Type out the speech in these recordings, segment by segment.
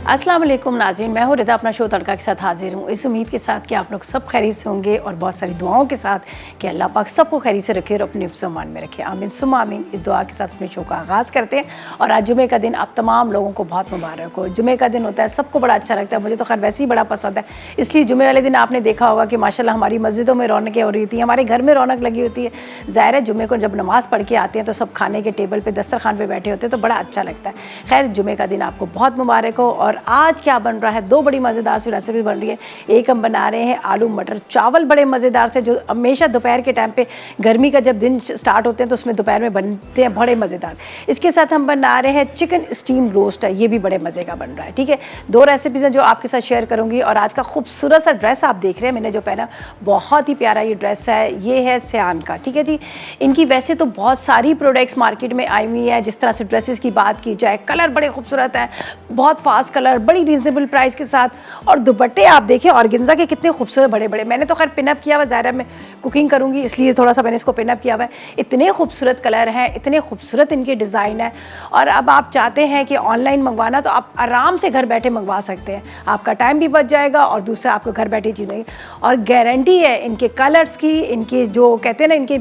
अस्सलाम वालेकुम नाज़रीन, मैं हूँ रिदा अपना शो तड़का के साथ हाजिर हूँ इस उम्मीद के साथ कि आप लोग सब खैरियत से होंगे और बहुत सारी दुआओं के साथ कि अल्लाह पाक सबको खैरियत से रखे और अपने हिफ्ज़-ओ-अमान में रखे। आमीन सुम्मा आमीन। इस दुआ के साथ अपने शो का आगाज़ करते हैं। और आज जुमे का दिन आप तमाम लोगों को बहुत मुबारक हो। जुमे का दिन होता है, सबको बड़ा अच्छा लगता है, मुझे तो खैर वैसे ही बड़ा पसंद है। इसलिए जुमे वाले दिन आपने देखा होगा कि माशाल्लाह हमारी मस्जिदों में रौनकें हो रही थी, हमारे घर में रौनक लगी होती है। ज़ाहिर है जुमे को जब नमाज़ पढ़ के आते हैं तो सब खाने के टेबल पर दस्तरखान पर बैठे होते हैं तो बड़ा अच्छा लगता है। खैर जुमे का दिन आपको बहुत मुबारक हो। और आज क्या बन रहा है, दो बड़ी मज़ेदार सी रेसिपी बन रही है। एक हम बना रहे हैं आलू मटर चावल, बड़े मज़ेदार से, जो हमेशा दोपहर के टाइम पे गर्मी का जब दिन स्टार्ट होते हैं तो उसमें दोपहर में बनते हैं, बड़े मज़ेदार। इसके साथ हम बना रहे हैं चिकन स्टीम रोस्ट है, ये भी बड़े मज़े का बन रहा है। ठीक है, दो रेसिपीज़ हैं जो आपके साथ शेयर करूँगी। और आज का खूबसूरत सा ड्रेस आप देख रहे हैं, मैंने जो पहना बहुत ही प्यारा ये ड्रेस है, ये है सियान का। ठीक है जी, इनकी वैसे तो बहुत सारी प्रोडक्ट्स मार्केट में आई हुई है। जिस तरह से ड्रेसेस की बात की जाए, कलर बड़े खूबसूरत हैं, बहुत फास्ट कलर, बड़ी रीजनेबल प्राइस के साथ। और दुपट्टे आप देखें ऑर्गेन्जा के कितने खूबसूरत बड़े बड़े। मैंने तो खैर पिनअप किया हुआ, ज़ाहिर है मैं कुकिंग करूँगी इसलिए थोड़ा सा मैंने इसको पिनअप किया हुआ है। इतने खूबसूरत कलर हैं, इतने खूबसूरत इनके डिज़ाइन है। और अब आप चाहते हैं कि ऑनलाइन मंगवाना तो आप आराम से घर बैठे मंगवा सकते हैं, आपका टाइम भी बच जाएगा और दूसरा आपको घर बैठे चीज़ें। और गारंटी है इनके कलर्स की, इनके जो कहते हैं ना, इनके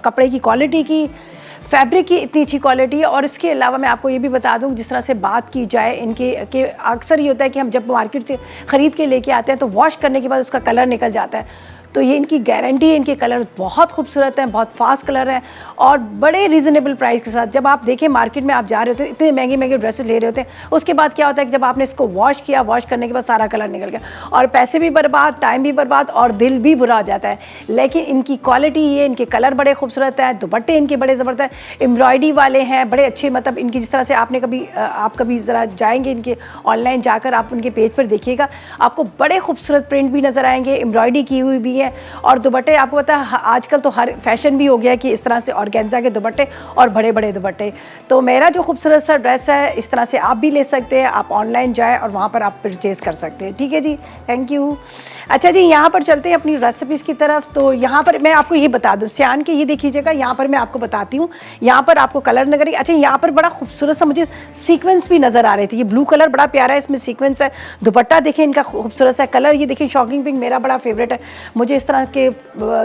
कपड़े की क्वालिटी की, फैब्रिक की इतनी अच्छी क्वालिटी है। और इसके अलावा मैं आपको ये भी बता दूं, जिस तरह से बात की जाए इनके कि अक्सर ये होता है कि हम जब मार्केट से ख़रीद के लेके आते हैं तो वॉश करने के बाद उसका कलर निकल जाता है। तो ये इनकी गारंटी है, इनके कलर बहुत खूबसूरत हैं, बहुत फास्ट कलर हैं और बड़े रीज़नेबल प्राइस के साथ। जब आप देखें मार्केट में आप जा रहे होते हैं, इतने महंगे महंगे ड्रेसेस ले रहे होते हैं, उसके बाद क्या होता है कि जब आपने इसको वॉश किया, वॉश करने के बाद सारा कलर निकल गया और पैसे भी बर्बाद, टाइम भी बर्बाद और दिल भी बुरा हो जाता है। लेकिन इनकी क्वालिटी ये, इनके कलर बड़े खूबसूरत हैं, दुपट्टे इनके बड़े ज़बरदस्त एम्ब्रॉयडरी वाले हैं, बड़े अच्छे। मतलब इनकी जिस तरह से आपने आप कभी ज़रा जाएंगे इनके ऑनलाइन जाकर आप उनके पेज पर देखिएगा, आपको बड़े खूबसूरत प्रिंट भी नज़र आएंगे, एम्ब्रॉयडरी की हुई भी है। और दुपट्टे आपको पता है आजकल तो हर फैशन भी हो गया है कि इस तरह से ऑर्गेन्जा के दुपट्टे और बड़े बड़े दुपट्टे। तो मेरा जो खूबसूरत सा ड्रेस है, इस तरह से आप भी ले सकते हैं, आप ऑनलाइन जाएँ और वहाँ पर आप परचेज़ कर सकते हैं। ठीक है जी, थैंक यू। अच्छा जी, यहाँ पर चलते हैं अपनी रेसिपीज़ की तरफ। तो यहाँ पर मैं आपको ये बता दूँ, सियान के ये देखिएगा, यहाँ पर मैं आपको बताती हूँ, यहाँ पर आपको कलर नजर। अच्छा, यहाँ पर बड़ा खूबसूरत सा मुझे सीक्वेंस भी नज़र आ रहे थे। ये ब्लू कलर बड़ा प्यारा है, इसमें सीक्वेंस है। दुपट्टा देखें इनका खूबसूरत सा कलर, ये देखिए शॉकिंग पिंक मेरा बड़ा फेवरेट है। मुझे इस तरह के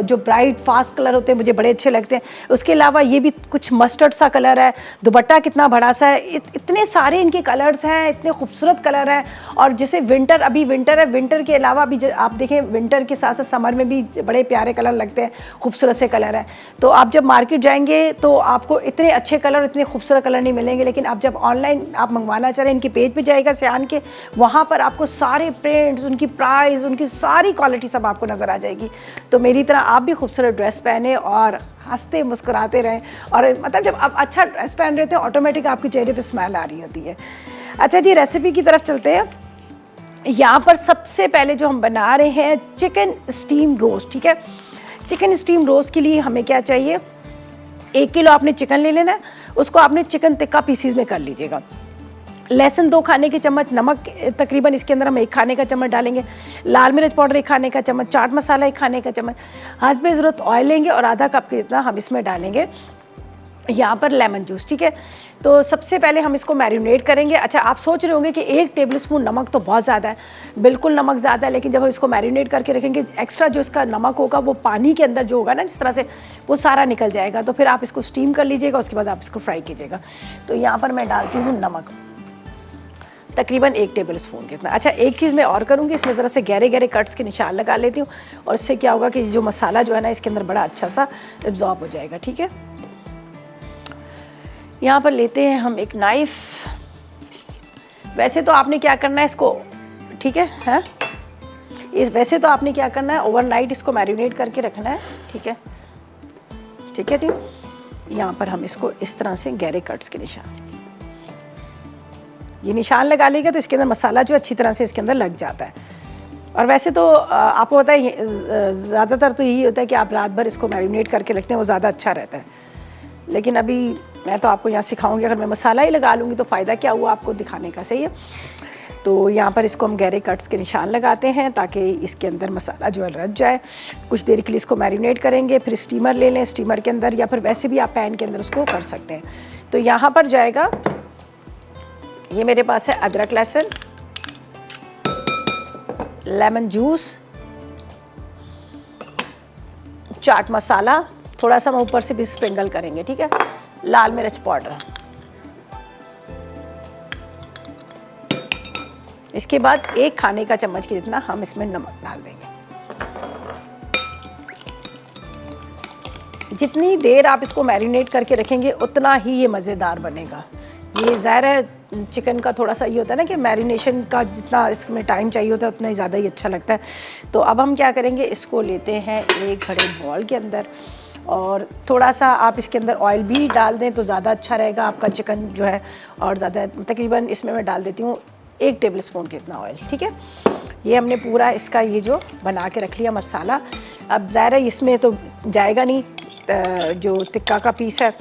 जो ब्राइट फास्ट कलर होते हैं मुझे बड़े अच्छे लगते हैं। उसके अलावा ये भी कुछ मस्टर्ड सा कलर है, दुपट्टा कितना बड़ा सा है। इतने सारे इनके कलर्स हैं, इतने खूबसूरत कलर हैं। और जैसे विंटर, अभी विंटर है, विंटर के अलावा अभी आप देखें विंटर के साथ साथ समर में भी बड़े प्यारे कलर लगते हैं, खूबसूरत से कलर हैं। तो आप जब मार्केट जाएंगे तो आपको इतने अच्छे कलर, इतने खूबसूरत कलर नहीं मिलेंगे। लेकिन आप जब ऑनलाइन आप मंगवाना चाह रहे हैं, इनके पेज पे जाएगा सियान के, वहाँ पर आपको सारे प्रिंट्स, उनकी प्राइस, उनकी सारी क्वालिटी सब आपको नज़र आ जाएगी। तो मेरी तरह आप भी खूबसूरत ड्रेस पहने और हंसते मुस्कुराते रहें। और मतलब जब आप अच्छा ड्रेस पहन रहे थे ऑटोमेटिक आपके चेहरे पे स्माइल आ रही होती है। अच्छा जी, रेसिपी की तरफ चलते हैं। यहाँ पर सबसे पहले जो हम बना रहे हैं चिकन स्टीम रोस्ट। ठीक है, चिकन स्टीम रोस्ट के लिए हमें क्या चाहिए, 1 किलो आपने चिकन ले लेना है, उसको आपने चिकन टिक्का पीसीज में कर लीजिएगा। लहसुन 2 खाने के चम्मच, नमक तकरीबन इसके अंदर हम 1 खाने का चम्मच डालेंगे, लाल मिर्च पाउडर 1 खाने का चम्मच, चाट मसाला 1 खाने का चम्मच, हस्बे ज़रूरत ऑयल लेंगे और आधा कप के जितना हम इसमें डालेंगे यहाँ पर लेमन जूस। ठीक है, तो सबसे पहले हम इसको मैरिनेट करेंगे। अच्छा, आप सोच रहे होंगे कि 1 टेबलस्पून नमक तो बहुत ज़्यादा है, बिल्कुल नमक ज़्यादा है। लेकिन जब हम इसको मैरिनेट करके रखेंगे, एक्स्ट्रा जो इसका नमक होगा वो पानी के अंदर जो होगा ना, जिस तरह से वो सारा निकल जाएगा। तो फिर आप इसको स्टीम कर लीजिएगा, उसके बाद आप इसको फ्राई कीजिएगा। तो यहाँ पर मैं डालती हूँ नमक, तकरीबन 1 टेबलस्पून कितना। अच्छा, एक चीज़ मैं और करूँगी, इसमें ज़रा से गहरे गहरे कट्स के निशान लगा लेती हूँ और इससे क्या होगा कि जो मसाला जो है ना इसके अंदर बड़ा अच्छा सा एब्जॉर्ब हो जाएगा। ठीक है, यहाँ पर लेते हैं हम एक नाइफ़। वैसे तो आपने क्या करना है इसको, ठीक है, हाँ, वैसे तो आपने क्या करना है, ओवरनाइट इसको मैरिनेट करके रखना है। ठीक है, ठीक है जी। यहाँ पर हम इसको इस तरह से गहरे कट्स के निशान, ये निशान लगा लेगा तो इसके अंदर मसाला जो अच्छी तरह से इसके अंदर लग जाता है। और वैसे तो आपको पता है ज़्यादातर तो यही होता है कि आप रात भर इसको मैरिनेट करके रखते हैं, वो ज़्यादा अच्छा रहता है। लेकिन अभी मैं तो आपको यहाँ सिखाऊंगी, अगर मैं मसाला ही लगा लूँगी तो फ़ायदा क्या हुआ आपको दिखाने का, सही है। तो यहाँ पर इसको हम गहरे कट्स के निशान लगाते हैं ताकि इसके अंदर मसाला जो है रच जाए। कुछ देर के लिए इसको मैरिनेट करेंगे, फिर स्टीमर ले लें, स्टीमर के अंदर या फिर वैसे भी आप पैन के अंदर उसको कर सकते हैं। तो यहाँ पर जाएगा, ये मेरे पास है अदरक लहसुन, लेमन जूस, चाट मसाला, थोड़ा सा हम ऊपर से भी स्प्रिंकल करेंगे, ठीक है, लाल मिर्च पाउडर। इसके बाद 1 खाने का चम्मच के जितना हम इसमें नमक डाल देंगे। जितनी देर आप इसको मैरिनेट करके रखेंगे उतना ही ये मज़ेदार बनेगा। ये ज़ाहिर है चिकन का थोड़ा सा ये होता है ना कि मैरिनेशन का जितना इसमें टाइम चाहिए होता है उतना ही ज़्यादा ही अच्छा लगता है। तो अब हम क्या करेंगे, इसको लेते हैं एक बड़े बॉल के अंदर और थोड़ा सा आप इसके अंदर ऑयल भी डाल दें तो ज़्यादा अच्छा रहेगा आपका चिकन जो है। और ज़्यादा तकरीबन इसमें मैं डाल देती हूँ 1 टेबल स्पून के इतना ऑयल, ठीक है। ये हमने पूरा इसका ये जो बना के रख लिया मसाला। अब ज़ाहिर है इसमें तो जाएगा नहीं जो टिक्का का पीस है,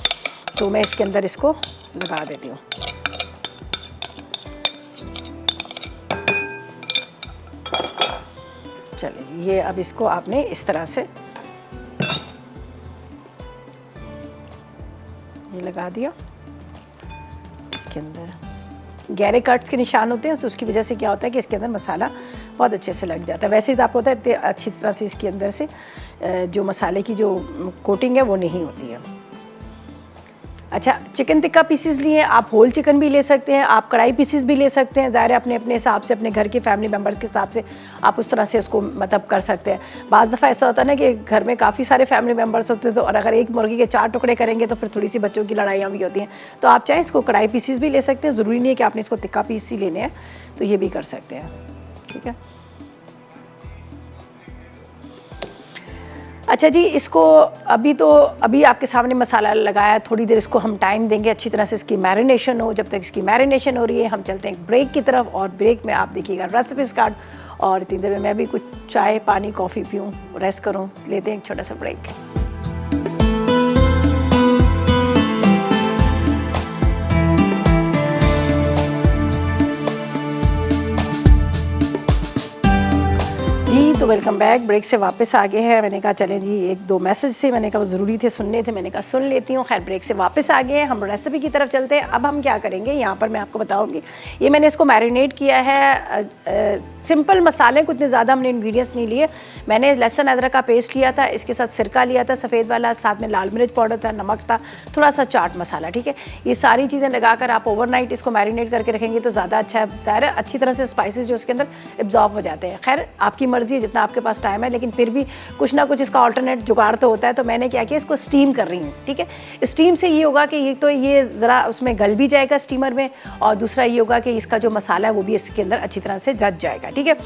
तो मैं इसके अंदर इसको लगा देती हूँ। चलिए जी, ये अब इसको आपने इस तरह से ये लगा दिया। इसके अंदर गहरे कट्स के निशान होते हैं तो उसकी वजह से क्या होता है कि इसके अंदर मसाला बहुत अच्छे से लग जाता है। वैसे ही तो आपको होता है अच्छी तरह से इसके अंदर से जो मसाले की जो कोटिंग है वो नहीं होती है। अच्छा, चिकन टिक्का पीसेस लिए, आप होल चिकन भी ले सकते हैं, आप कढ़ाई पीसेस भी ले सकते हैं। ज़ाहिर है अपने अपने हिसाब से, अपने घर के फैमिली मेम्बर्स के हिसाब से आप उस तरह से उसको मतलब कर सकते हैं। बाज़ दफ़ा ऐसा होता है ना कि घर में काफ़ी सारे फैमिली मेम्बर्स होते हैं, तो और अगर एक मुर्गी के 4 टुकड़े करेंगे तो फिर थोड़ी सी बच्चों की लड़ाइयाँ भी होती हैं। तो आप चाहें इसको कढ़ाई पीसेस भी ले सकते हैं, ज़रूरी नहीं है कि आपने इसको टिक्का पीस ही लेने हैं, तो ये भी कर सकते हैं, ठीक है। अच्छा जी, इसको अभी आपके सामने मसाला लगाया, थोड़ी देर इसको हम टाइम देंगे अच्छी तरह से इसकी मैरिनेशन हो। जब तक इसकी मैरिनेशन हो रही है हम चलते हैं ब्रेक की तरफ, और ब्रेक में आप देखिएगा रेसिपीज कार्ड, और इतनी देर में मैं भी कुछ चाय पानी कॉफ़ी पीऊँ, रेस्ट करूँ। लेते हैं एक छोटा सा ब्रेक। तो वेलकम बैक। ब्रेक से वापस आ गए हैं। मैंने कहा चलें जी, 1-2 मैसेज थे, मैंने कहा वो ज़रूरी थे, सुनने थे, मैंने कहा सुन लेती हूँ। खैर, ब्रेक से वापस आ गए हैं, हम रेसिपी की तरफ चलते हैं। अब हम क्या करेंगे, यहाँ पर मैं आपको बताऊँगी, ये मैंने इसको मैरिनेट किया है। सिंपल मसाले, कुछ ज़्यादा हमने इंग्रेडिएंट्स नहीं लिए। मैंने लहसुन अदरक का पेस्ट लिया था, इसके साथ सिरका लिया था सफ़ेद वाला, साथ में लाल मिर्च पाउडर था, नमक था, थोड़ा सा चाट मसाला, ठीक है। ये सारी चीज़ें लगाकर आप ओवरनाइट इसको मैरिनेट करके रखेंगे तो ज़्यादा अच्छा है। ज़ाहिर है अच्छी तरह से स्पाइसेस जो इसके अंदर एब्जॉर्ब हो जाते हैं। खैर, आपकी मर्ज़ी है, जितना आपके पास टाइम है, लेकिन फिर भी कुछ ना कुछ इसका ऑल्टरनेट जुगाड़ तो होता है। तो मैंने क्या किया, इसको स्टीम कर रही हूँ, ठीक है। स्टीम से ये होगा कि ये तो ये ज़रा उसमें गल भी जाएगा स्टीमर में, और दूसरा ये होगा कि इसका जो मसाला है वो भी इसके अंदर अच्छी तरह से रच जाएगा, ठीक है।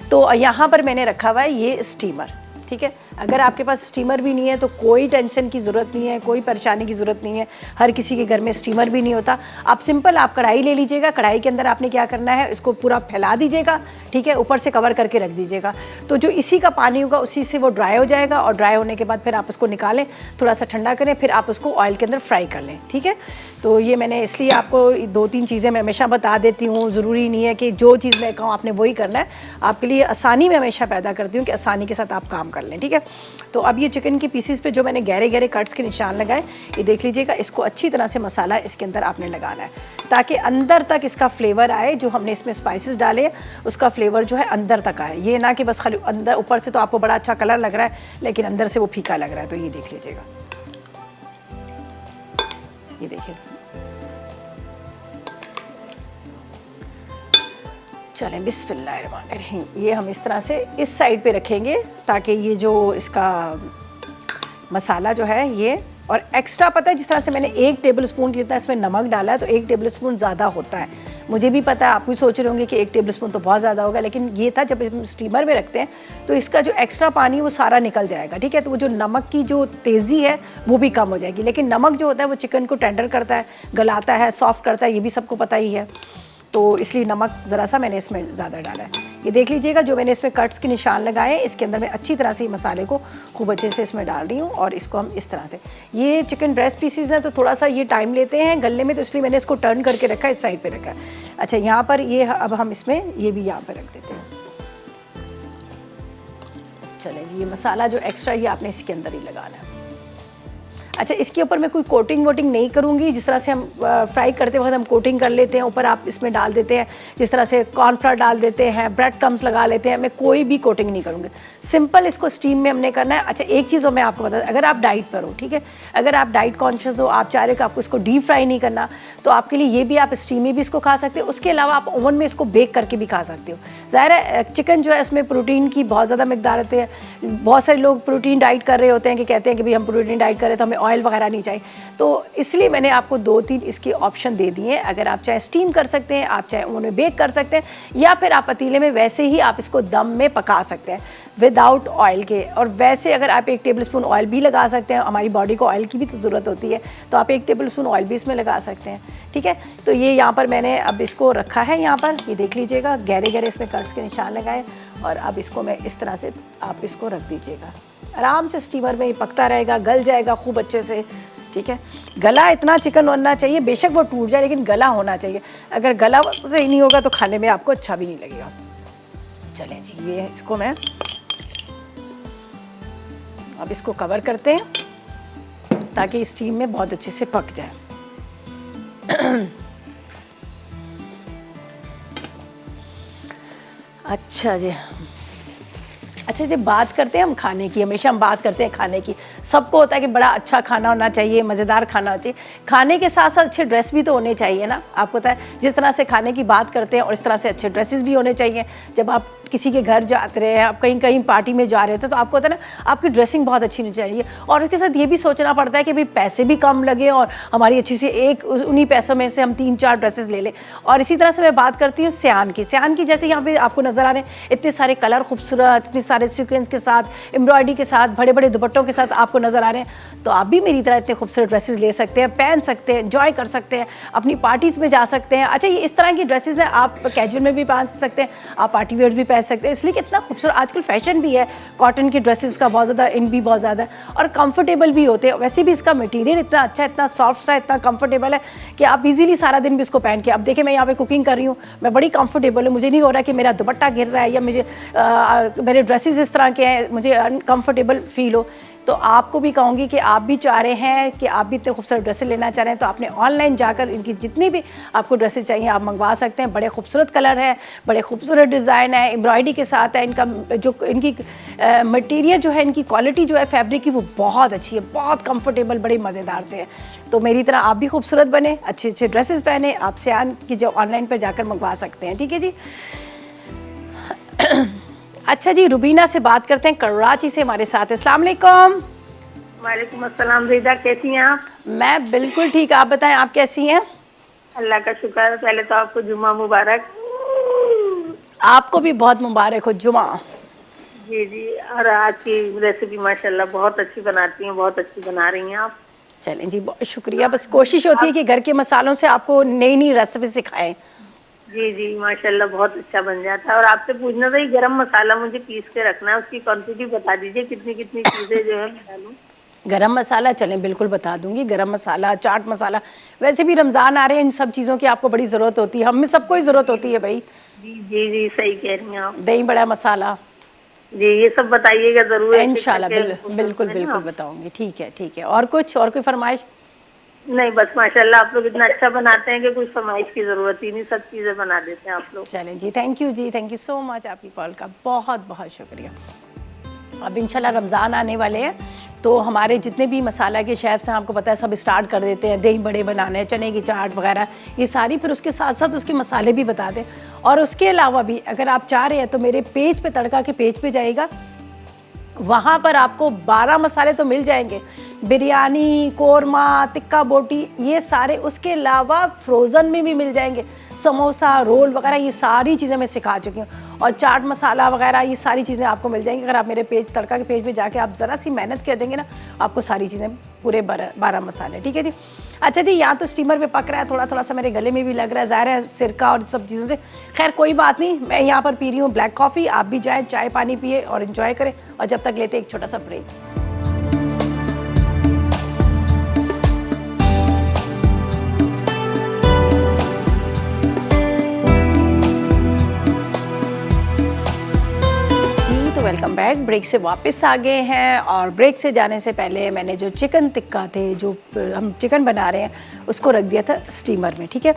तो यहाँ पर मैंने रखा हुआ है ये स्टीमर, ठीक है। अगर आपके पास स्टीमर भी नहीं है तो कोई टेंशन की ज़रूरत नहीं है, कोई परेशानी की ज़रूरत नहीं है। हर किसी के घर में स्टीमर भी नहीं होता। आप सिंपल आप कढ़ाई ले लीजिएगा, कढ़ाई के अंदर आपने क्या करना है, इसको पूरा फैला दीजिएगा, ठीक है, ऊपर से कवर करके रख दीजिएगा। तो जो इसी का पानी होगा उसी से वो ड्राई हो जाएगा, और ड्राई होने के बाद फिर आप उसको निकालें, थोड़ा सा ठंडा करें, फिर आप उसको ऑयल के अंदर फ्राई कर लें, ठीक है। तो ये मैंने इसलिए आपको 2-3 चीज़ें मैं हमेशा बता देती हूँ। ज़रूरी नहीं है कि जो चीज़ मैं कहूँ आपने वही करना है। आपके लिए आसानी में हमेशा पैदा करती हूँ कि आसानी के साथ आप काम कर लें, ठीक है। तो अब ये चिकन के पीसेस पे जो मैंने गहरे गहरे कट्स के निशान लगाए, ये देख लीजिएगा। इसको अच्छी तरह से मसाला इसके अंदर आपने लगाना है ताकि अंदर तक इसका फ्लेवर आए। जो हमने इसमें स्पाइसेस डाले हैं उसका फ्लेवर जो है अंदर तक आए। ये ना कि बस खाली अंदर, ऊपर से तो आपको बड़ा अच्छा कलर लग रहा है लेकिन अंदर से वो फीका लग रहा है। तो ये देख लीजिएगा, ये देखिए। चलें, बिस्मिल्लाहिर्रहमानिर्रहीम। ये हम इस तरह से इस साइड पे रखेंगे ताकि ये जो इसका मसाला जो है ये, और एक्स्ट्रा पता है जिस तरह से मैंने 1 टेबल स्पून जितना इसमें नमक डाला है तो 1 टेबल स्पून ज़्यादा होता है। मुझे भी पता है, आप भी सोच रहे होंगे कि 1 टेबल स्पून तो बहुत ज़्यादा होगा, लेकिन ये था जब हम स्टीमर में रखते हैं तो इसका जो एक्स्ट्रा पानी वो सारा निकल जाएगा, ठीक है। तो वो जो नमक की जो तेज़ी है वो भी कम हो जाएगी। लेकिन नमक जो होता है वो चिकन को टेंडर करता है, गलाता है, सॉफ्ट करता है, ये भी सबको पता ही है। तो इसलिए नमक ज़रा सा मैंने इसमें ज़्यादा डाला है। ये देख लीजिएगा, जो मैंने इसमें कट्स के निशान लगाए हैं इसके अंदर मैं अच्छी तरह से मसाले को खूब अच्छे से इसमें डाल रही हूँ। और इसको हम इस तरह से, ये चिकन ब्रेस्ट पीसीज हैं तो थोड़ा सा ये टाइम लेते हैं गलने में, तो इसलिए मैंने इसको टर्न करके रखा है, इस साइड पे रखा है। अच्छा, यहाँ पर ये अब हम इसमें ये भी यहाँ पर रख देते हैं। चले जी, ये मसाला जो एक्स्ट्रा ये आपने इसके अंदर ही लगाना है। अच्छा, इसके ऊपर मैं कोई कोटिंग वोटिंग नहीं करूँगी, जिस तरह से हम फ्राई करते वक्त हम कोटिंग कर लेते हैं, ऊपर आप इसमें डाल देते हैं, जिस तरह से कॉर्नफ्लावर डाल देते हैं, ब्रेड क्रम्स लगा लेते हैं, मैं कोई भी कोटिंग नहीं करूँगी, सिंपल इसको स्टीम में हमने करना है। अच्छा, एक चीज़ और मैं आपको बता दूँ, अगर आप डाइट पर हो, ठीक है, अगर आप डाइट कॉन्शियस हो, आप चाह रहे हो कि आपको इसको डीप फ्राई नहीं करना, तो आपके लिए ये भी आप स्टीम में भी इसको खा सकते हो, उसके अलावा आप ओवन में इसको बेक करके भी खा सकते हो। ज़ाहिर है चिकन जो है इसमें प्रोटीन की बहुत ज़्यादा मिकदार होती है, बहुत सारे लोग प्रोटीन डाइट कर रहे होते हैं कि कहते हैं कि भाई हम प्रोटीन डाइट करें तो हमें ऑयल वगैरह नहीं चाहिए, तो इसलिए मैंने आपको 2-3 इसके ऑप्शन दे दिए हैं। अगर आप चाहे स्टीम कर सकते हैं, आप चाहे ओवन में बेक कर सकते हैं, या फिर आप पतीले में वैसे ही आप इसको दम में पका सकते हैं विदाउट ऑयल के। और वैसे अगर आप 1 टेबलस्पून ऑयल भी लगा सकते हैं, हमारी बॉडी को ऑयल की भी तो ज़रूरत होती है, तो आप 1 टेबलस्पून ऑयल भी इसमें लगा सकते हैं, ठीक है। तो ये यहाँ पर मैंने अब इसको रखा है, यहाँ पर ये देख लीजिएगा, गहरे गहरे इसमें कट्स के निशान लगाए, और अब इसको मैं इस तरह से आप इसको रख दीजिएगा, आराम से स्टीमर में पकता रहेगा, गल जाएगा खूब अच्छे से, ठीक है। गला इतना चिकन होना चाहिए, बेशक वो टूट जाए लेकिन गला होना चाहिए, अगर गला सही नहीं होगा तो खाने में आपको अच्छा भी नहीं लगेगा। चलें जी, ये इसको मैं अब इसको कवर करते हैं ताकि स्टीम में बहुत अच्छे से पक जाए। अच्छा जी, अच्छा जब बात करते हैं हम खाने की, हमेशा हम बात करते हैं खाने की, सबको होता है कि बड़ा अच्छा खाना होना चाहिए, मज़ेदार खाना होना चाहिए, खाने के साथ साथ अच्छे ड्रेस भी तो होने चाहिए ना। आपको पता है जिस तरह से खाने की बात करते हैं और इस तरह से अच्छे ड्रेसेस भी होने चाहिए। जब आप किसी के घर जाते रहे हैं, आप कहीं कहीं पार्टी में जा रहे थे, तो आपको होता है ना आपकी ड्रेसिंग बहुत अच्छी होनी चाहिए, और इसके साथ ये भी सोचना पड़ता है कि भाई पैसे भी कम लगे और हमारी अच्छी सी एक उन्हीं पैसों में से हम 3-4 ड्रेसेस ले लें। और इसी तरह से मैं बात करती हूँ सियान की, जैसे यहाँ पे आपको नज़र आ रहे हैं इतने सारे कलर खूबसूरत, इतने सारे सीक्वेंस के साथ, एम्ब्रॉयडरी के साथ, बड़े बड़े दुपट्टों के साथ आपको नज़र आ रहे हैं, तो आप भी मेरी तरह इतने खूबसूरत ड्रेसेस ले सकते हैं, पहन सकते हैं, एंजॉय कर सकते हैं, अपनी पार्टीज़ में जा सकते हैं। अच्छा, ये इस तरह की ड्रेसेस हैं, आप कैजुअल में भी पहन सकते हैं, आप पार्टी वेयर भी पहन सकते हैं, इसलिए कितना खूबसूरत आजकल फैशन भी है कॉटन की ड्रेसेस का, बहुत ज़्यादा इन भी बहुत ज़्यादा है और कंफर्टेबल भी होते हैं। वैसे भी इसका मटेरियल इतना अच्छा है, इतना सॉफ्ट सा, इतना कंफर्टेबल है कि आप इजीली सारा दिन भी इसको पहन के, अब देखिए मैं यहाँ पे कुकिंग कर रही हूँ, मैं बड़ी कंफर्टेबल हूँ, मुझे नहीं हो रहा कि मेरा दुपट्टा गिर रहा है या मुझे मेरे ड्रेसेस इस तरह के हैं मुझे अनकंफर्टेबल फील हो। तो आपको भी कहूँगी कि आप भी चाह रहे हैं कि आप भी इतने खूबसूरत ड्रेसेस लेना चाह रहे हैं, तो आपने ऑनलाइन जाकर इनकी जितनी भी आपको ड्रेसेस चाहिए आप मंगवा सकते हैं। बड़े खूबसूरत कलर है, बड़े खूबसूरत डिज़ाइन है, एम्ब्रॉयडरी के साथ है, इनका जो इनकी मटेरियल जो है, इनकी क्वालिटी जो है फैब्रिक की वो बहुत अच्छी है, बहुत कंफर्टेबल, बड़ी मज़ेदार से है। तो मेरी तरह आप भी खूबसूरत बने, अच्छे अच्छे ड्रेसेस पहने, आप सियान की जो ऑनलाइन पर जाकर मंगवा सकते हैं, ठीक है जी। अच्छा जी, रुबीना से बात करते हैं, कराची से हमारे साथ है। अस्सलाम वालेकुम। वालेकुम अस्सलाम। रिदा, कैसी हैं आप? मैं बिल्कुल ठीक, आप बताएं आप कैसी हैं? अल्लाह का शुक्र है। पहले तो आपको जुम्मा मुबारक। आपको भी बहुत मुबारक हो जुमा। जी जी, और आज की रेसिपी माशाल्लाह बहुत अच्छी बनाती हैं, बहुत अच्छी बना रही हैं आप। चलें जी, बहुत शुक्रिया। बस कोशिश होती है कि घर के मसालों से आपको नई नई रेसिपी सिखाएं। जी जी, माशाल्लाह बहुत अच्छा बन जाता है। और आपसे पूछना था, गरम मसाला मुझे पीस के रखना है, उसकी क्वांटिटी बता दीजिए, कितनी कितनी चीज़ें जो है मैं डालूं। गरम मसाला, चलें बिल्कुल बता दूंगी। गरम मसाला, चाट मसाला, वैसे भी रमज़ान आ रहे हैं, इन सब चीज़ों की आपको बड़ी ज़रूरत होती है, हम में सबको ही ज़रूरत होती है भाई। जी जी जी, सही कह रही हैं आप। दही बड़ा मसाला, जी ये सब बताइएगा ज़रूर। इंशाल्लाह बिल्कुल बिल्कुल बताऊंगी। ठीक है ठीक है, और कुछ और कोई फरमाइश? नहीं बस माशाल्लाह आप लोग इतना अच्छा बनाते हैं कि कुछ फरमाइश की जरूरत ही नहीं, सब चीजें बना देते हैं आप लोग। चलें ji, thank you ji, thank you so much, आपकी कॉल का बहुत बहुत शुक्रिया। अब इंशाल्लाह रमज़ान आने वाले हैं, तो हमारे जितने भी मसाला के शेफ्स हैं आपको पता है सब स्टार्ट कर देते हैं, दही बड़े बनाने, चने की चाट वगैरह ये सारी, फिर उसके साथ साथ उसके मसाले भी बता दें। और उसके अलावा भी अगर आप चाह रहे हैं तो मेरे पेज पे, तड़का के पेज पे जाइएगा, वहाँ पर आपको 12 मसाले तो मिल जाएंगे, बिरयानी, कोरमा, टिक्का बोटी, ये सारे, उसके अलावा फ्रोज़न में भी मिल जाएंगे, समोसा, रोल वगैरह, ये सारी चीज़ें मैं सिखा चुकी हूँ। और चाट मसाला वगैरह ये सारी चीज़ें आपको मिल जाएंगी। अगर आप मेरे पेज, तड़का के पेज पे जाके आप ज़रा सी मेहनत कर देंगे ना, आपको सारी चीज़ें पूरे 12 मसाले, ठीक है जी। अच्छा जी, यहाँ तो स्टीमर पे पक रहा है, थोड़ा थोड़ा सा मेरे गले में भी लग रहा है, ज़ाहिर है सिरका और सब चीज़ों से। खैर कोई बात नहीं, मैं यहाँ पर पी रही हूँ ब्लैक कॉफ़ी, आप भी जाएँ चाय पानी पिए और इन्जॉय करें, और जब तक लेते एक छोटा सा ब्रेक। Welcome back. ब्रेक से वापस आ गए हैं और ब्रेक से जाने से पहले मैंने जो चिकन टिक्का थे, जो हम चिकन बना रहे हैं, उसको रख दिया था स्टीमर में। ठीक है,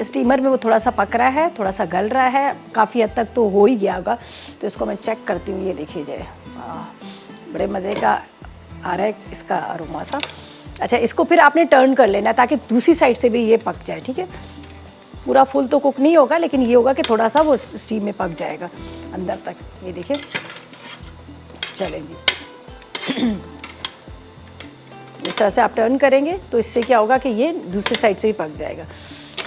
स्टीमर में वो थोड़ा सा पक रहा है, थोड़ा सा गल रहा है, काफ़ी हद तक तो हो ही गया होगा। तो इसको मैं चेक करती हूँ। ये देखिए जाए, बड़े मज़े का आ रहा है इसका अरोमा सा। अच्छा, इसको फिर आपने टर्न कर लेना ताकि दूसरी साइड से भी ये पक जाए। ठीक है, पूरा फुल तो कुक नहीं होगा, लेकिन ये होगा कि थोड़ा सा वो स्टीम में पक जाएगा अंदर तक। ये देखिए, चलें जी। इस तरह से आप टर्न करेंगे तो इससे क्या होगा कि ये दूसरी साइड से ही पक जाएगा।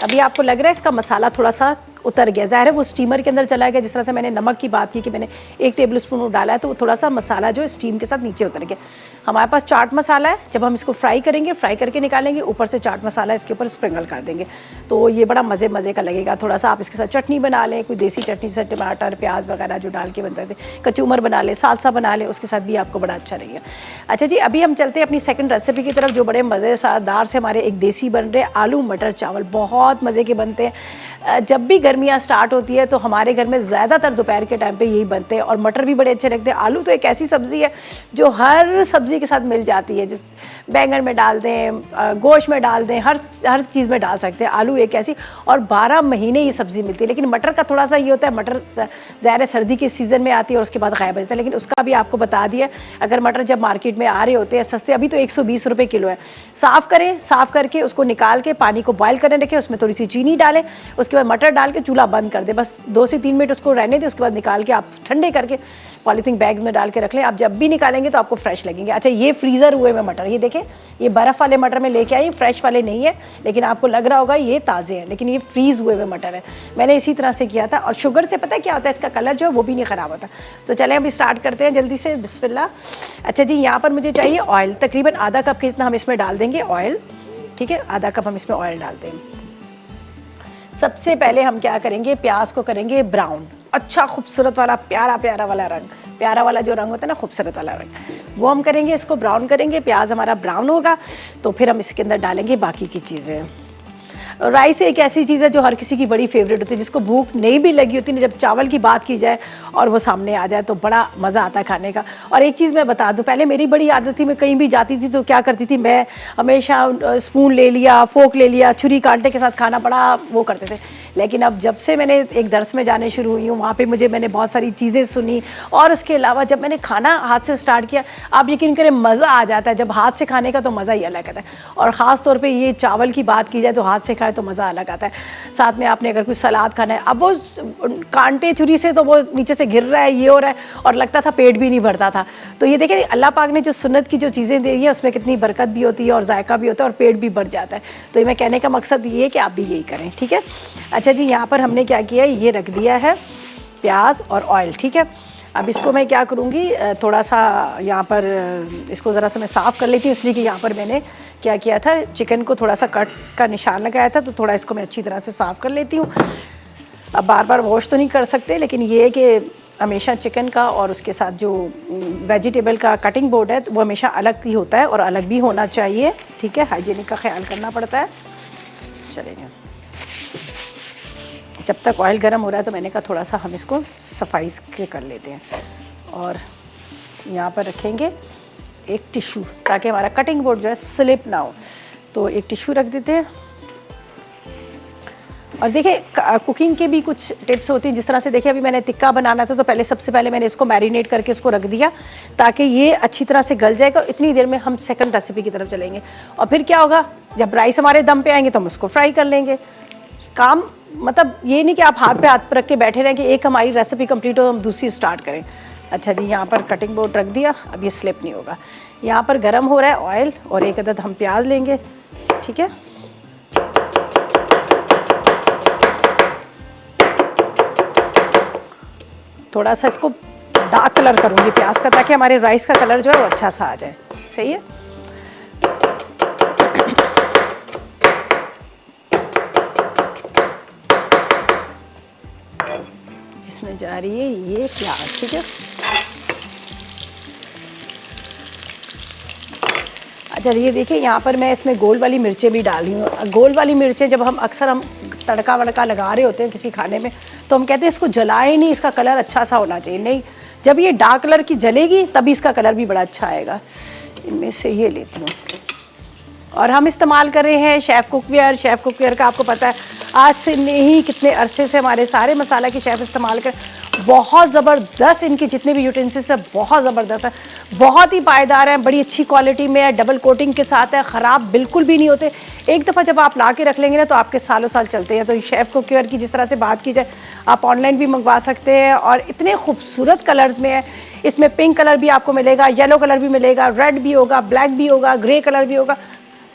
अभी आपको लग रहा है इसका मसाला थोड़ा सा उतर गया, ज़ाहिर है वो स्टीमर के अंदर चला गया। जिस तरह से मैंने नमक की बात की कि मैंने 1 टेबल स्पून डाला है, तो वो थोड़ा सा मसाला जो है स्टीम के साथ नीचे उतर गया। हमारे पास चाट मसाला है, जब हम इसको फ्राई करेंगे, फ्राई करके निकालेंगे, ऊपर से चाट मसाला इसके ऊपर स्प्रिंकल कर देंगे, तो ये बड़ा मज़े का लगेगा। थोड़ा सा आप इसके साथ चटनी बना लें, कोई देसी चटनी से टमाटर प्याज वगैरह जो डाल के बनते थे, कचूमर बना लें, सालसा बना लें, उसके साथ भी आपको बड़ा अच्छा लगेगा। अच्छा जी, अभी हम चलते हैं अपनी सेकंड रेसिपी की तरफ, जो बड़े मज़ेदार से हमारे एक देसी बन रहे आलू मटर चावल। बहुत मज़े के बनते हैं। जब भी गर्मियाँ स्टार्ट होती है तो हमारे घर में ज़्यादातर दोपहर के टाइम पे यही बनते हैं, और मटर भी बड़े अच्छे लगते हैं। आलू तो एक ऐसी सब्ज़ी है जो हर सब्ज़ी के साथ मिल जाती है, जिस बैंगन में डाल दें, गोश्त में डाल दें, हर चीज़ में डाल सकते हैं। आलू एक ऐसी, और 12 महीने ये सब्ज़ी मिलती है। लेकिन मटर का थोड़ा सा ये होता है, मटर ज़ाहिर सर्दी के सीज़न में आती है और उसके बाद गायब हो जाता है, लेकिन उसका भी आपको बता दिया। अगर मटर जब मार्केट में आ रहे होते हैं सस्ते, अभी तो 120 रुपये किलो है। साफ़ करें, साफ़ करके उसको निकाल के पानी को बॉयल करने रखें, उसमें थोड़ी सी चीनी डालें, उसके बाद मटर डाल के चूल्हा बंद कर दें, बस 2 से 3 मिनट उसको रहने दें। उसके बाद निकाल के आप ठंडे करके पॉलीथीन बैग में डाल के रख लें। आप जब भी निकालेंगे तो आपको फ्रेश लगेंगे। अच्छा, ये फ्रीज़र हुए में मटर, ये देखें, ये बर्फ़ वाले मटर में लेके आई, फ्रेश वाले नहीं है, लेकिन आपको लग रहा होगा ये ताज़े हैं, लेकिन ये फ्रीज़ हुए हुए मटर है। मैंने इसी तरह से किया था, और शुगर से पता है क्या होता है, इसका कलर जो है वो भी नहीं ख़राब होता। तो चलें अभी स्टार्ट करते हैं जल्दी से, बिस्मिल्लाह। अच्छा जी, यहाँ पर मुझे चाहिए ऑयल, तकरीबन आधा कप के जितना हम इसमें डाल देंगे ऑयल। ठीक है, आधा कप हम इसमें ऑयल डालते हैं। सबसे पहले हम क्या करेंगे, प्याज को करेंगे ब्राउन, अच्छा खूबसूरत वाला प्यारा वाला रंग, प्यारा वाला जो रंग होता है ना, खूबसूरत वाला रंग, वो हम करेंगे। इसको ब्राउन करेंगे। प्याज हमारा ब्राउन होगा तो फिर हम इसके अंदर डालेंगे बाकी की चीज़ें। राइस एक ऐसी चीज़ है जो हर किसी की बड़ी फेवरेट होती है, जिसको भूख नहीं भी लगी होती, जब चावल की बात की जाए और वो सामने आ जाए तो बड़ा मज़ा आता है खाने का। और एक चीज़ मैं बता दूं, पहले मेरी बड़ी आदत थी, मैं कहीं भी जाती थी तो क्या करती थी, मैं हमेशा स्पून ले लिया, फोक ले लिया, छुरी कांटे के साथ खाना बड़ा वो करते थे। लेकिन अब जब से मैंने एक दर्स में जाने शुरू हुई हूँ, वहाँ पे मैंने बहुत सारी चीज़ें सुनी, और उसके अलावा जब मैंने खाना हाथ से स्टार्ट किया, आप यकीन करें मज़ा आ जाता है। जब हाथ से खाने का तो मज़ा ही अलग आता है, और ख़ास तौर पे ये चावल की बात की जाए तो हाथ से खाए तो मज़ा अलग आता है। साथ में आपने अगर कुछ सलाद खाना है, अब वो कांटे छुरी से तो वो नीचे से गिर रहा है, ये हो रहा है, और लगता था पेट भी नहीं भरता था। तो ये देखिए, अल्लाह पाक ने जो सुन्नत की जो चीज़ें दी है उसमें कितनी बरकत भी होती है और जायका भी होता है और पेट भी भर जाता है। तो ये मैं कहने का मकसद ये है कि आप भी यही करें। ठीक है, अच्छा जी, यहाँ पर हमने क्या किया, ये रख दिया है प्याज और ऑयल। ठीक है, अब इसको मैं क्या करूँगी, थोड़ा सा यहाँ पर इसको ज़रा सा मैं साफ़ कर लेती हूँ, इसलिए कि यहाँ पर मैंने क्या किया था, चिकन को थोड़ा सा कट का निशान लगाया था, तो थोड़ा इसको मैं अच्छी तरह से साफ़ कर लेती हूँ। अब बार बार वॉश तो नहीं कर सकते, लेकिन ये है कि हमेशा चिकन का और उसके साथ जो वेजिटेबल का कटिंग बोर्ड है वो हमेशा अलग ही होता है और अलग भी होना चाहिए। ठीक है, हाइजीनिक का ख्याल करना पड़ता है। चलेगा, जब तक ऑयल गर्म हो रहा है तो मैंने कहा थोड़ा सा हम इसको सफाई के कर लेते हैं, और यहाँ पर रखेंगे एक टिश्यू ताकि हमारा कटिंग बोर्ड जो है स्लिप ना हो। तो एक टिश्यू रख देते हैं। और देखिए, कुकिंग के भी कुछ टिप्स होती हैं, जिस तरह से देखिए अभी मैंने टिक्का बनाना था तो सबसे पहले मैंने इसको मैरिनेट करके इसको रख दिया ताकि ये अच्छी तरह से गल जाएगा। इतनी देर में हम सेकंड रेसिपी की तरफ चलेंगे, और फिर क्या होगा, जब राइस हमारे दम पे आएंगे तो हम उसको फ्राई कर लेंगे। काम मतलब ये नहीं कि आप हाथ पे हाथ रख के बैठे रहें कि एक हमारी रेसिपी कंप्लीट हो हम दूसरी स्टार्ट करें। अच्छा जी, यहाँ पर कटिंग बोर्ड रख दिया, अब ये स्लिप नहीं होगा। यहाँ पर गरम हो रहा है ऑयल, और एक अदद हम प्याज लेंगे। ठीक है, थोड़ा सा इसको डार्क कलर करूँगी प्याज का, ताकि हमारे राइस का कलर जो है वो अच्छा सा आ जाए। सही है, इसमें जा रही है ये प्याज। ठीक है, अच्छा ये देखिए, यहाँ पर मैं इसमें गोल वाली मिर्चें भी डाली हूँ। गोल वाली मिर्चें जब हम तड़का वड़का लगा रहे होते हैं किसी खाने में, तो हम कहते हैं इसको जलाए नहीं, इसका कलर अच्छा सा होना चाहिए। नहीं, जब ये डार्क कलर की जलेगी तभी इसका कलर भी बड़ा अच्छा आएगा। इनमें से ये लेती हूँ। और हम इस्तेमाल कर रहे हैं शेफ़ कुकवेयर। शेफ़ कुकवेयर का आपको पता है आज से नहीं कितने अरसे से हमारे सारे मसाला के शेफ़ इस्तेमाल कर, बहुत ज़बरदस्त इनके जितने भी यूटेंसिल्स है बहुत ज़बरदस्त है, बहुत ही पायदार है, बड़ी अच्छी क्वालिटी में है, डबल कोटिंग के साथ है, ख़राब बिल्कुल भी नहीं होते। एक दफ़ा जब आप ला के रख लेंगे ना तो आपके सालों साल चलते हैं। तो शेफ़ कुकवेयर की जिस तरह से बात की जाए, आप ऑनलाइन भी मंगवा सकते हैं और इतने खूबसूरत कलर्स में है। इसमें पिंक कलर भी आपको मिलेगा, येलो कलर भी मिलेगा, रेड भी होगा, ब्लैक भी होगा, ग्रे कलर भी होगा,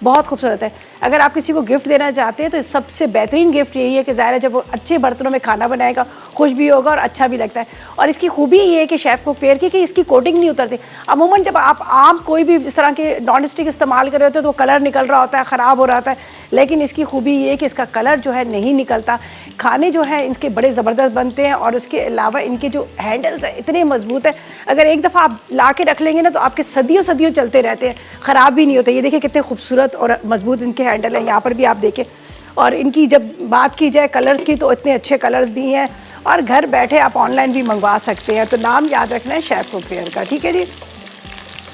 बहुत खूबसूरत है। अगर आप किसी को गिफ्ट देना चाहते हैं तो सबसे बेहतरीन गिफ्ट यही है कि ज़ाहिर है जब वो अच्छे बर्तनों में खाना बनाएगा खुश भी होगा और अच्छा भी लगता है। और इसकी खूबी ये है कि शेफ़ कुकवेयर की कि इसकी कोटिंग नहीं उतरती। अमूमन जब आप आम कोई भी इस तरह के नॉन स्टिक इस्तेमाल कर रहे होते हैं तो वो कलर निकल रहा होता है, ख़राब हो रहा होता है, लेकिन इसकी खूबी ये है कि इसका कलर जो है नहीं निकलता। खाने जो है इनके बड़े ज़बरदस्त बनते हैं और उसके अलावा इनके जो हैंडल्स हैं इतने मजबूत है, अगर एक दफ़ा आप ला के रख लेंगे ना तो आपके सदियों सदियों चलते रहते हैं, ख़राब भी नहीं होते। ये देखिए कितने खूबसूरत और मजबूत इनके हैंडल हैं, यहाँ पर भी आप देखें। और इनकी जब बात की जाए कलर्स की तो इतने अच्छे कलर्स भी हैं और घर बैठे आप ऑनलाइन भी मंगवा सकते हैं। तो नाम याद रखना है शेफ़ कुकवेयर का, ठीक है जी।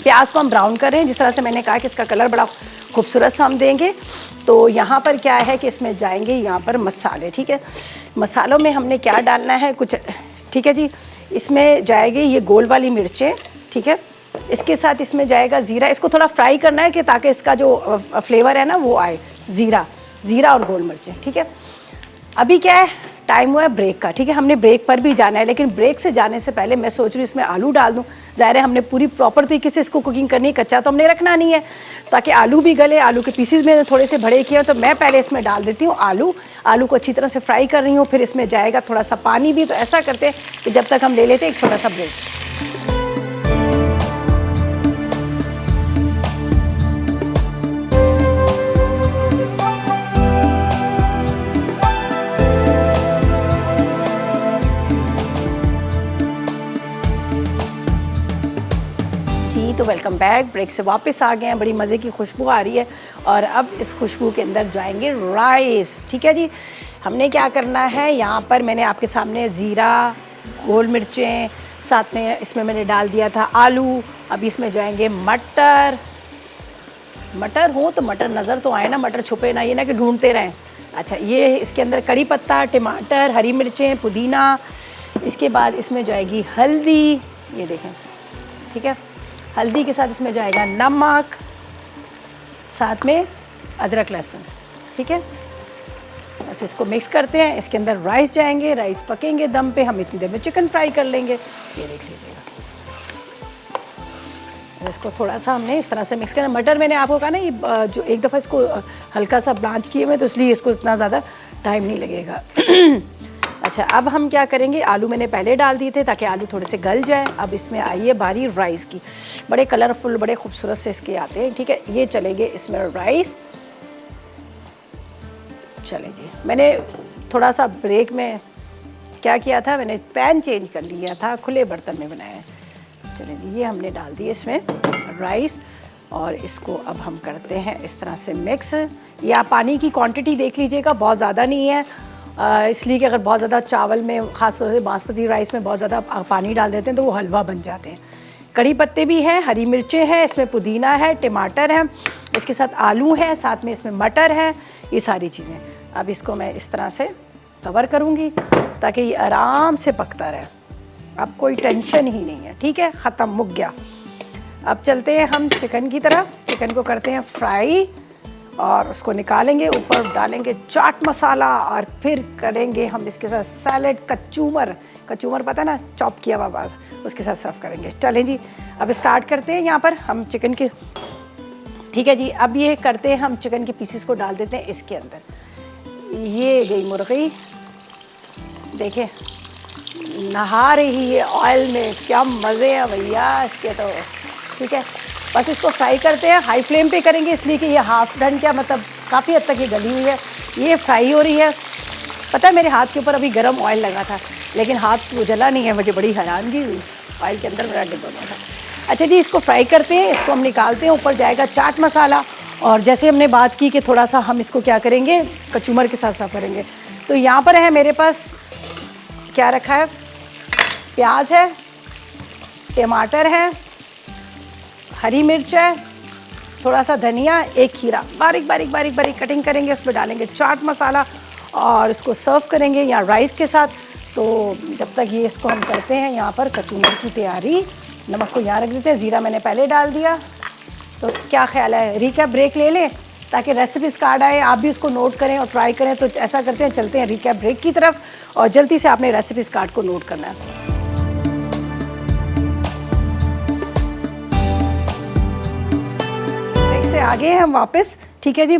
प्याज को हम ब्राउन कर रहे हैं, जिस तरह से मैंने कहा कि इसका कलर बड़ा खूबसूरत सा हम देंगे। तो यहाँ पर क्या है कि इसमें जाएंगे यहाँ पर मसाले, ठीक है। मसालों में हमने क्या डालना है कुछ, ठीक है जी। इसमें जाएगी ये गोल वाली मिर्चें, ठीक है। इसके साथ इसमें जाएगा ज़ीरा, इसको थोड़ा फ्राई करना है कि ताकि इसका जो फ्लेवर है ना वो आए। ज़ीरा और गोल मिर्चें, ठीक है। अभी क्या है, टाइम हुआ है ब्रेक का, ठीक है। हमने ब्रेक पर भी जाना है, लेकिन ब्रेक से जाने से पहले मैं सोच रही हूँ इसमें आलू डाल दूँ। ज़ाहिर है हमने पूरी प्रॉपर तरीके से इसको कुकिंग करनी है, कच्चा तो हमने रखना नहीं है, ताकि आलू भी गले। आलू के पीसेस मैंने थोड़े से बड़े किए हैं, तो मैं पहले इसमें डाल देती हूँ आलू को अच्छी तरह से फ्राई कर रही हूँ। फिर इसमें जाएगा थोड़ा सा पानी भी। तो ऐसा करते हैं कि जब तक हम ले लेते हैं एक छोटा सा ब्रेक। तो वेलकम बैक। ब्रेक से वापस आ गए हैं, बड़ी मज़े की खुशबू आ रही है और अब इस खुशबू के अंदर जाएंगे राइस, ठीक है जी। हमने क्या करना है, यहाँ पर मैंने आपके सामने ज़ीरा, गोल मिर्चें, साथ में इसमें मैंने डाल दिया था आलू। अब इसमें जाएंगे मटर हो तो मटर नज़र तो आए ना, मटर छुपे ना, ये ना कि ढूंढते रहें। अच्छा, ये इसके अंदर कड़ी पत्ता, टमाटर, हरी मिर्चें, पुदीना। इसके बाद इसमें जाएगी हल्दी, ये देखें, ठीक है। हल्दी के साथ इसमें जाएगा नमक, साथ में अदरक लहसुन, ठीक है। बस इसको मिक्स करते हैं। इसके अंदर राइस जाएंगे, राइस पकेंगे दम पे, हम इतनी देर में चिकन फ्राई कर लेंगे। ये देख लीजिएगा, इसको थोड़ा सा हमने इस तरह से मिक्स करना। मटर मैंने आपको कहा ना ये जो एक दफ़ा इसको हल्का सा ब्लांच किए हुए, तो इसलिए इसको इतना ज़्यादा टाइम नहीं लगेगा। अच्छा, अब हम क्या करेंगे, आलू मैंने पहले डाल दिए थे ताकि आलू थोड़े से गल जाए। अब इसमें आई है बारी राइस की, बड़े कलरफुल, बड़े खूबसूरत से इसके आते हैं, ठीक है। ये चलेंगे इसमें राइस। चले जी, मैंने थोड़ा सा ब्रेक में क्या किया था, मैंने पैन चेंज कर लिया था, खुले बर्तन में बनाया है। चले जी, ये हमने डाल दिए इसमें राइस और इसको अब हम करते हैं इस तरह से मिक्स। या पानी की क्वांटिटी देख लीजिएगा, बहुत ज़्यादा नहीं है, इसलिए कि अगर बहुत ज़्यादा चावल में, ख़ासतौर से बासमती राइस में बहुत ज़्यादा पानी डाल देते हैं तो वो हलवा बन जाते हैं। कड़ी पत्ते भी हैं, हरी मिर्चें हैं, इसमें पुदीना है, टमाटर है, इसके साथ आलू है, साथ में इसमें मटर है, ये सारी चीज़ें। अब इसको मैं इस तरह से कवर करूँगी ताकि ये आराम से पकता रहे। अब कोई टेंशन ही नहीं है, ठीक है, ख़त्म, मुक गया। अब चलते हैं हम चिकन की तरफ। चिकन को करते हैं फ्राई और उसको निकालेंगे, ऊपर डालेंगे चाट मसाला और फिर करेंगे हम इसके साथ सैलेड, कचूमर पता ना, चॉप किया हुआ बास, उसके साथ सर्व करेंगे। चलें जी, अब स्टार्ट करते हैं। यहाँ पर हम चिकन के, ठीक है जी, अब ये करते हैं हम चिकन के पीसेस को डाल देते हैं इसके अंदर। ये गई मुर्गी, देखिए नहा रही है ऑयल में, क्या मज़े हैं भैया इसके तो, ठीक है। बस इसको फ्राई करते हैं, हाई फ्लेम पे करेंगे इसलिए कि ये हाफ डन, क्या मतलब काफ़ी हद तक ये गली हुई है, ये फ्राई हो रही है। पता है मेरे हाथ के ऊपर अभी गरम ऑयल लगा था, लेकिन हाथ वो जला नहीं है, मुझे बड़ी हैरानगी हुई, ऑयल के अंदर मेरा डिब्बा था। अच्छा जी, इसको फ्राई करते हैं, इसको हम निकालते हैं। ऊपर जाएगा चाट मसाला और जैसे हमने बात की कि थोड़ा सा हम इसको क्या करेंगे, कचूमर के साथ सर्व करेंगे। तो यहाँ पर है मेरे पास क्या रखा है, प्याज है, टमाटर है, हरी मिर्च है, थोड़ा सा धनिया, एक खीरा, बारीक बारीक बारीक बारीक कटिंग करेंगे। उसमें डालेंगे चाट मसाला और इसको सर्व करेंगे यहाँ राइस के साथ। तो जब तक ये इसको हम करते हैं, यहाँ पर कचूमर की तैयारी। नमक को यहाँ रख देते हैं, ज़ीरा मैंने पहले डाल दिया। तो क्या ख्याल है, रिकैप ब्रेक ले लें ताकि रेसिपीज़ कार्ड आए, आप भी उसको नोट करें और ट्राई करें। तो ऐसा करते हैं, चलते हैं रिकैप ब्रेक की तरफ और जल्दी से आपने रेसिपीज़ कार्ड को नोट करना है। से आगे हैं हम वापस, ठीक है जी।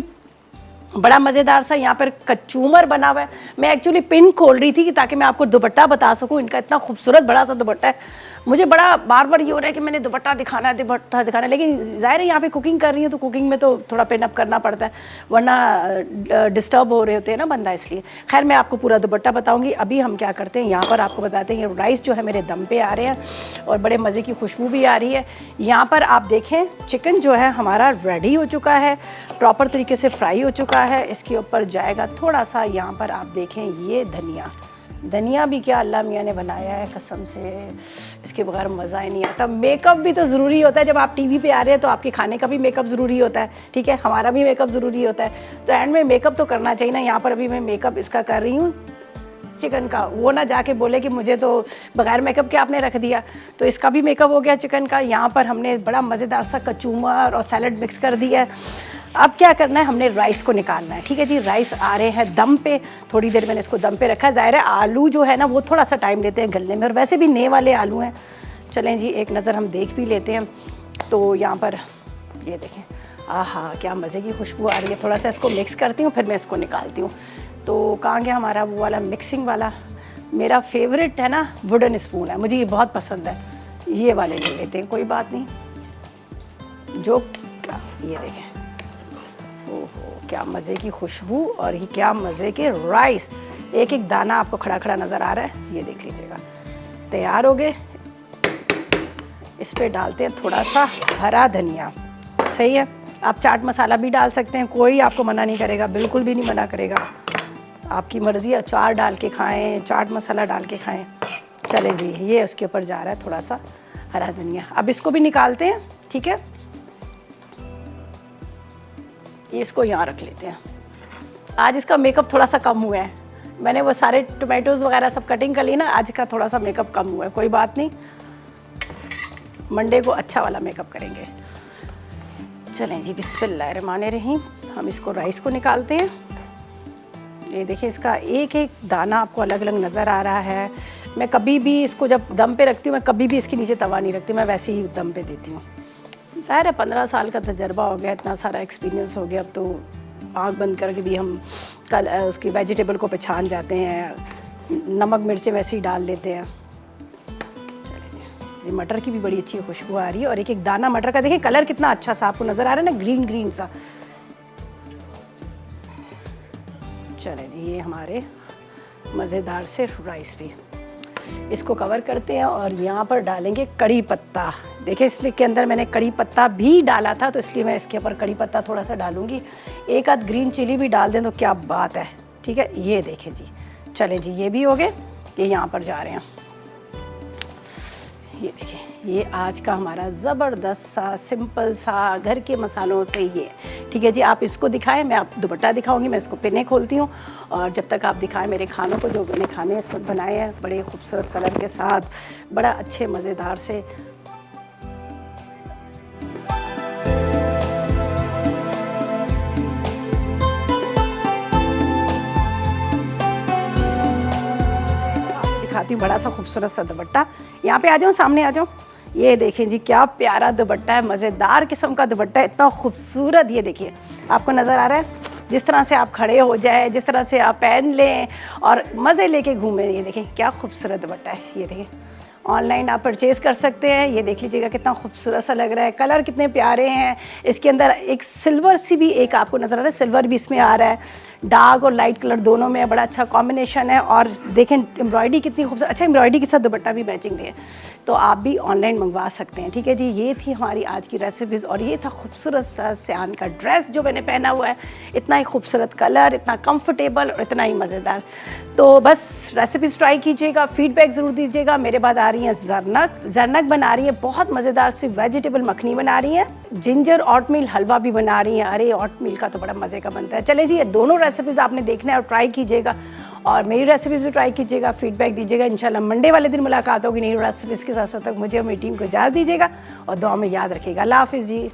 बड़ा मज़ेदार सा यहाँ पर कचूमर बना हुआ है। मैं एक्चुअली पिन खोल रही थी कि ताकि मैं आपको दुपट्टा बता सकूँ। इनका इतना खूबसूरत बड़ा सा दुपट्टा है। मुझे बड़ा बार बार ये हो रहा है कि मैंने दुपट्टा दिखाना है, लेकिन ज़ाहिर है यहाँ पे कुकिंग कर रही हूँ तो कुकिंग में तो थोड़ा पिन अप करना पड़ता है, वरना डिस्टर्ब हो रहे होते हैं ना बंदा, इसलिए। खैर मैं आपको पूरा दुपट्टा बताऊँगी। अभी हम क्या करते हैं, यहाँ पर आपको बताते हैं, राइस जो है मेरे दम पे आ रहे हैं और बड़े मज़े की खुशबू भी आ रही है। यहाँ पर आप देखें, चिकन जो है हमारा रेडी हो चुका है, प्रॉपर तरीके से फ्राई हो चुका है। इसके ऊपर जाएगा थोड़ा सा, यहाँ पर आप देखें, ये धनिया भी क्या अल्लाह मियाँ ने बनाया है, कसम से इसके बगैर मज़ा ही नहीं आता। मेकअप भी तो ज़रूरी होता है, जब आप टीवी पे आ रहे हैं तो आपके खाने का भी मेकअप ज़रूरी होता है, ठीक है, हमारा भी मेकअप ज़रूरी होता है। तो एंड में मेकअप तो करना चाहिए ना। यहाँ पर अभी मैं मेकअप इसका कर रही हूँ, चिकन का। वो ना जाके बोले कि मुझे तो बगैर मेकअप के आपने रख दिया। तो इसका भी मेकअप हो गया चिकन का। यहाँ पर हमने बड़ा मज़ेदार सा कचूमर और सैलड मिक्स कर दिया है। अब क्या करना है, हमने राइस को निकालना है, ठीक है जी। राइस आ रहे हैं दम पे, थोड़ी देर मैंने इसको दम पे रखा है। ज़ाहिर है आलू जो है ना वो थोड़ा सा टाइम लेते हैं गलने में, और वैसे भी नए वाले आलू हैं। चलें जी, एक नज़र हम देख भी लेते हैं। तो यहाँ पर ये देखें, आहा क्या मज़े की खुशबू आ रही है। थोड़ा सा इसको मिक्स करती हूँ, फिर मैं इसको निकालती हूँ। तो कहाँ गया हमारा वो वाला मिक्सिंग वाला, मेरा फेवरेट है ना वुडन स्पून है, मुझे ये बहुत पसंद है। ये वाले ले लेते हैं, कोई बात नहीं। जो क्या, ये देखें, ओहो क्या मज़े की खुशबू और ये क्या मज़े के राइस। एक एक दाना आपको खड़ा खड़ा नज़र आ रहा है, ये देख लीजिएगा। तैयार हो गए। इस पे डालते हैं थोड़ा सा हरा धनिया, सही है। आप चाट मसाला भी डाल सकते हैं, कोई आपको मना नहीं करेगा, बिल्कुल भी नहीं मना करेगा, आपकी मर्ज़ी। अचार डाल के खाएं, चाट मसाला डाल के खाएं। चलें जी, ये उसके ऊपर जा रहा है थोड़ा सा हरा धनिया। अब इसको भी निकालते हैं, ठीक है। इसको यहाँ रख लेते हैं। आज इसका मेकअप थोड़ा सा कम हुआ है, मैंने वो सारे टोमेटोज़ वगैरह सब कटिंग कर ली ना, आज का थोड़ा सा मेकअप कम हुआ है, कोई बात नहीं, मंडे को अच्छा वाला मेकअप करेंगे। चलें जी, बिस्मिल्लाहिर्रहमानिर्रहीम। हम इसको राइस को निकालते हैं। ये देखिए, इसका एक एक दाना आपको अलग अलग नज़र आ रहा है। मैं कभी भी इसको जब दम पे रखती हूँ, मैं कभी भी इसके नीचे तवा नहीं रखती, मैं वैसे ही दम पे देती हूँ। ज़ाहिर है 15 साल का तजर्बा हो गया, इतना सारा एक्सपीरियंस हो गया, अब तो आँख बंद करके भी हम कल उसकी वेजिटेबल को पहचान जाते हैं, नमक मिर्चें वैसे ही डाल लेते हैं। ये मटर की भी बड़ी अच्छी खुशबू आ रही है, और एक एक दाना मटर का देखिए कलर कितना अच्छा सा आपको नज़र आ रहा है ना, ग्रीन ग्रीन सा। चलें जी, ये हमारे मज़ेदार से राइस भी, इसको कवर करते हैं और यहाँ पर डालेंगे कड़ी पत्ता। देखिए इसलिए के अंदर मैंने कड़ी पत्ता भी डाला था, तो इसलिए मैं इसके ऊपर कड़ी पत्ता थोड़ा सा डालूंगी। एक आध ग्रीन चिली भी डाल दें तो क्या बात है, ठीक है। ये देखें जी, चलें जी, ये भी हो गए। ये यहाँ पर जा रहे हैं, ये देखिए, ये आज का हमारा ज़बरदस्त सा सिंपल सा घर के मसालों से ये, ठीक है जी। आप इसको दिखाएं, मैं आप दुपट्टा दिखाऊंगी, मैं इसको पिने खोलती हूँ। और जब तक आप दिखाएं मेरे खानों को, जो मैंने खाने इस वक्त बनाए हैं बड़े खूबसूरत कलर के साथ, बड़ा अच्छे मज़ेदार से। दिखाती हूँ बड़ा सा खूबसूरत सा दुपट्टा। यहाँ पे आ जाओ, सामने आ जाओ। ये देखें जी, क्या प्यारा दुपट्टा है, मज़ेदार किस्म का दुपट्टा है, इतना खूबसूरत। ये देखिए, आपको नज़र आ रहा है, जिस तरह से आप खड़े हो जाए, जिस तरह से आप पहन लें और मज़े लेके घूमें। ये देखें क्या खूबसूरत दुपट्टा है। ये देखें, ऑनलाइन आप परचेज़ कर सकते हैं। ये देख लीजिएगा कितना खूबसूरत सा लग रहा है, कलर कितने प्यारे हैं। इसके अंदर एक सिल्वर सी भी एक आपको नज़र आ रहा है, सिल्वर भी इसमें आ रहा है, डार्क और लाइट कलर दोनों में बड़ा अच्छा कॉम्बिनेशन है। और देखें एम्ब्रॉयडरी कितनी खूबसूरत, अच्छा एम्ब्रॉयडरी के साथ दुपट्टा भी मैचिंग है, तो आप भी ऑनलाइन मंगवा सकते हैं, ठीक है जी। ये थी हमारी आज की रेसिपीज़, और ये था खूबसूरत सा सियान का ड्रेस जो मैंने पहना हुआ है। इतना ही खूबसूरत कलर, इतना कंफर्टेबल और इतना ही मज़ेदार। तो बस रेसिपीज़ ट्राई कीजिएगा, फीडबैक ज़रूर दीजिएगा। मेरे बाद आ रही रही हैं जरनक। जरनक बना रही हैं बहुत मज़ेदार सी वेजिटेबल मखनी बना रही हैं। जिंजर ऑटमील हलवा भी बना रही हैं। अरे ऑटमील का तो बड़ा मज़े का बनता है। चले जी, ये दोनों रेसिपीज़ आपने देखना है और ट्राई कीजिएगा, और मेरी रेसिपीज़ भी ट्राई कीजिएगा, फीडबैक दीजिएगा। इंशाल्लाह मंडे वाले दिन मुलाकात होगी नई रेसिपीज़ के साथ। तक मुझे और मेरी टीम को इजाज़त दीजिएगा और दुआ में याद रखिएगा। अल्लाह हाफिज़ जी।